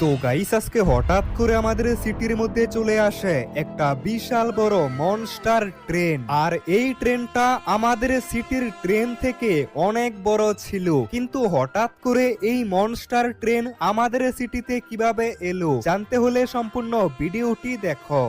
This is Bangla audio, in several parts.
তো গাইস আজকে হঠাৎ করে আমাদের সিটির মধ্যে চলে আসে একটা বিশাল বড় মনস্টার ট্রেন। আর এই ট্রেনটা আমাদের সিটির ট্রেন থেকে অনেক বড় ছিল, কিন্তু হঠাৎ করে এই মনস্টার ট্রেন আমাদের সিটিতে কিভাবে এলো জানতে হলে সম্পূর্ণ ভিডিওটি দেখো।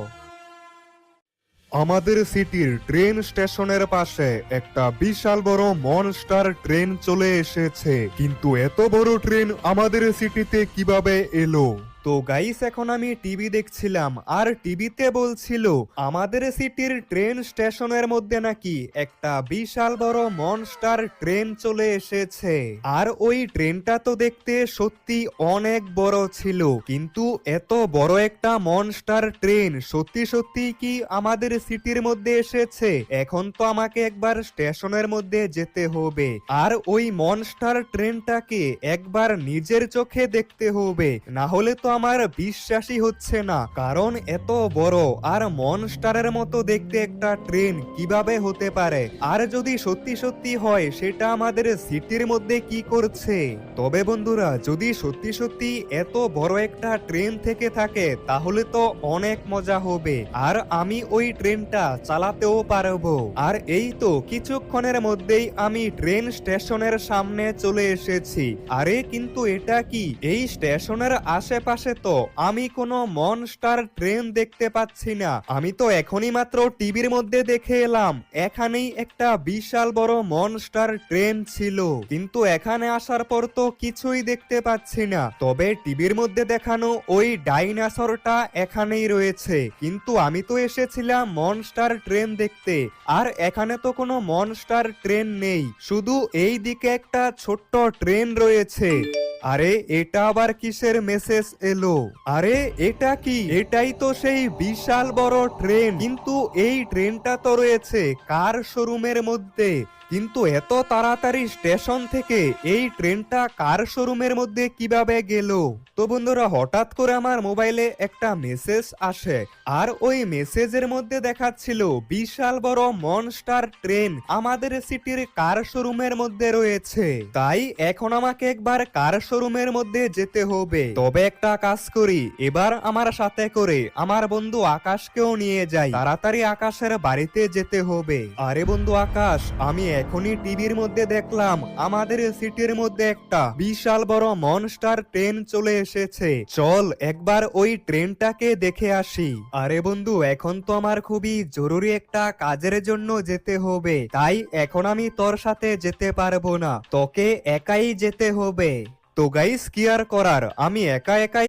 আমাদের সিটির ট্রেন স্টেশনের পাশে একটা বিশাল বড় মনস্টার ট্রেন চলে এসেছে, কিন্তু এত বড় ট্রেন আমাদের সিটিতে কিভাবে এলো? তো গাইস এখন আমি টিভি দেখছিলাম, আর টিভিতে বলছিল আমাদের সিটির ট্রেন স্টেশনের মধ্যে নাকি একটা বিশাল বড় মনস্টার ট্রেন চলে এসেছে। আর ওই ট্রেনটা তো দেখতে সত্যি অনেক বড় ছিল, কিন্তু এত বড় একটা মনস্টার ট্রেন সত্যি সত্যি কি আমাদের সিটির মধ্যে এসেছে? এখন তো আমাকে একবার স্টেশনের মধ্যে যেতে হবে, আর ওই মনস্টার ট্রেনটাকে একবার নিজের চোখে দেখতে হবে, না হলে তো আমার বিশ্বাসই হচ্ছে না। কারণ এত বড় আর মনস্টারের মতো দেখতে একটা ট্রেন কিভাবে হতে পারে? আর যদি সত্যি সত্যি হয় সেটা আমাদের সিটির মধ্যে কি করছে? তবে বন্ধুরা, যদি সত্যি সত্যি এত বড় একটা ট্রেন থেকে থাকে তাহলে তো অনেক মজা হবে, আর আমি ওই ট্রেনটা চালাতেও পারবো। আর এই তো কিছুক্ষণের মধ্যেই আমি ট্রেন স্টেশনের সামনে চলে এসেছি। আরে কিন্তু এটা কি? এই স্টেশনের আশেপাশে তো আমি কোনো মনস্টার ট্রেন দেখতে পাচ্ছি না। আমি তো এখনই মাত্র টিভির মধ্যে দেখে এলাম এখানেই একটা বিশাল বড় মনস্টার ট্রেন ছিল, কিন্তু এখানে আসার পর তো কিছুই দেখতে পাচ্ছি না। তবে টিভির মধ্যে দেখানো ওই ডাইনোসরটা এখানেই রয়েছে, কিন্তু আমি তো এসেছিলাম মনস্টার ট্রেন দেখতে, আর এখানে তো কোনো মনস্টার ট্রেন নেই, শুধু এই দিকে একটা ছোট্ট ট্রেন রয়েছে। আরে এটা আবার কিসের মেসেজ এলো? আরে এটা কি? এটাই তো সেই বিশাল বড় ট্রেন, কিন্তু এই ট্রেনটা তো রয়েছে কার শোরুমের মধ্যে। কিন্তু এত তাড়াতাড়ি স্টেশন থেকে এই ট্রেনটা কার শোরুমের মধ্যে কিভাবে গেল? তো বন্ধুরা, হঠাৎ করে আমার মোবাইলে একটা মেসেজ আসে, আর ওই মেসেজের মধ্যে দেখাচ্ছিল বিশাল বড় মনস্টার ট্রেন আমাদের সিটির কার শোরুমের মধ্যে রয়েছে। তাই এখন আমাকে একবার কার শোরুমের মধ্যে যেতে হবে। তবে একটা কাজ করি, এবার আমার সাথে করে আমার বন্ধু আকাশকেও নিয়ে যাই, তাড়াতাড়ি আকাশের বাড়িতে যেতে হবে। আরে বন্ধু আকাশ, আমি এখনই টিভির মধ্যে দেখলাম আমাদের সিটির মধ্যে একটা বিশাল বড় মনস্টার ট্রেন চলে এসেছে, চল একবার ওই ট্রেনটাকে দেখে আসি। আরে বন্ধু, এখন তো আমার খুবই জরুরি একটা কাজের জন্য যেতে হবে, তাই এখন আমি তোর সাথে যেতে পারবো না, তোকে একাই যেতে হবে। তো গাইস, কি আর করার, আমি একা একাই